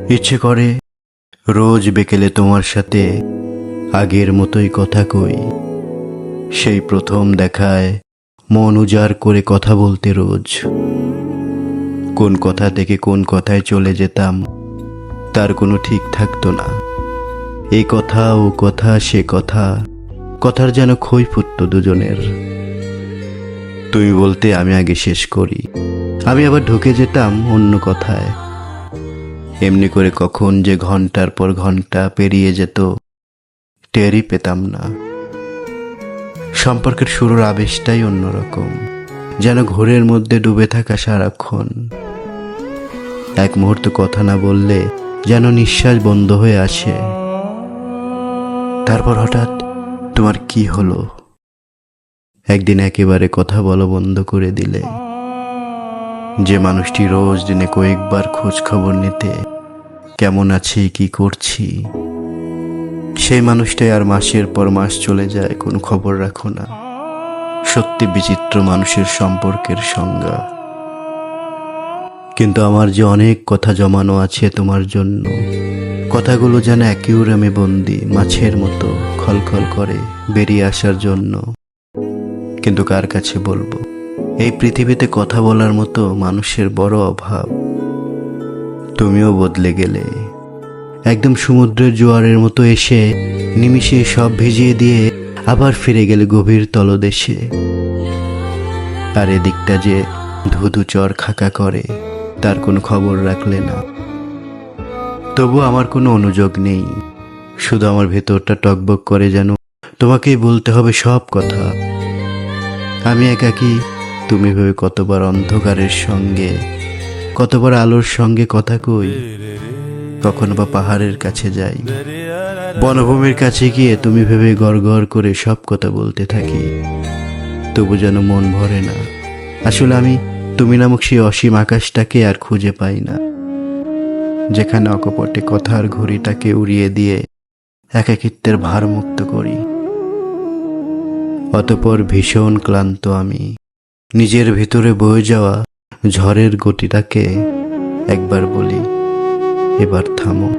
ইচ্ছে করে রোজ বিকেলে তোমার সাথে আগের মতোই কথা কই। সেই প্রথম দেখায় মন উজাড় করে কথা বলতে রোজ। কোন কথা থেকে কোন কথায় চলে যেতাম তার কোনো ঠিক থাকতো না। এই কথা ও কথা সে কথা, কথার যেন খই ফুটতো দুজনের। তুমি বলতে আমি আগে শেষ করি, আমি আবার ঢুকে যেতাম অন্য কথায়। এমনি করে কখন যে ঘন্টার পর ঘন্টা পেরিয়ে যেত টেরই পেতাম না। সম্পর্কের শুরুর আবেশটাই অন্যরকম, যেন ঘোরের মধ্যে ডুবে থাকা সারাক্ষণ। এক মুহূর্ত কথা না বললে যেন নিঃশ্বাস বন্ধ হয়ে আসে। তারপর হঠাৎ তোমার কি হলো? একদিন একেবারে কথা বলা বন্ধ করে দিলে। যে মানুষটি রোজ দিনে কয়েকবার খোঁজ খবর নিতে কেমন আছি কি করছি, সেই মানুষটাই আর মাসের পর মাস চলে যায়, কোনো খবর রাখো না। সত্যি বিচিত্র মানুষের সম্পর্কের সংজ্ঞা। কিন্তু আমার যে অনেক কথা জমানো আছে তোমার জন্য, কথাগুলো যেন অ্যাকিউরামে বন্দি, মাছের মতো খলখল করে বেরিয়ে আসার জন্য। কিন্তু কার কাছে বলবো? এই পৃথিবীতে কথা বলার মতো মানুষের বড় অভাব। তুমিও বদলে গেলে, একদম সমুদ্রের জোয়ারের মতো এসে নিমিষে সব ভিজিয়ে দিয়ে আবার ফিরে গেলে গভীর তলদেশে। আর এদিকটা যে ধুধু চর খাকা করে তার কোনো খবর রাখলে না। তবু আমার কোনো অনুযোগ নেই, শুধু আমার ভেতরটা টকবক করে যেন তোমাকেই বলতে হবে সব কথা। আমি একাকী, তুমি ভেবে কতবার অন্ধকারের সঙ্গে, কতবার আলোর সঙ্গে কথা কই। কখনো বা পাহাড়ের কাছে যাই, বনভূমির কাছে গিয়ে তুমি ভেবে গড় গড় করে সব কথা বলতে থাকি। তবু যেন মন ভরে না। আসলে আমি তুমি নামক সেই অসীম আকাশটাকে আর খুঁজে পাই না, যেখানে অকপটে কথার ঘড়িটাকে উড়িয়ে দিয়ে একাকিত্বের ভার মুক্ত করি। অতঃপর ভীষণ ক্লান্ত আমি নিজের ভিতরে বয়ে যাওয়া ঝড়ের গতিটাকে একবার বলি, এবার থামো।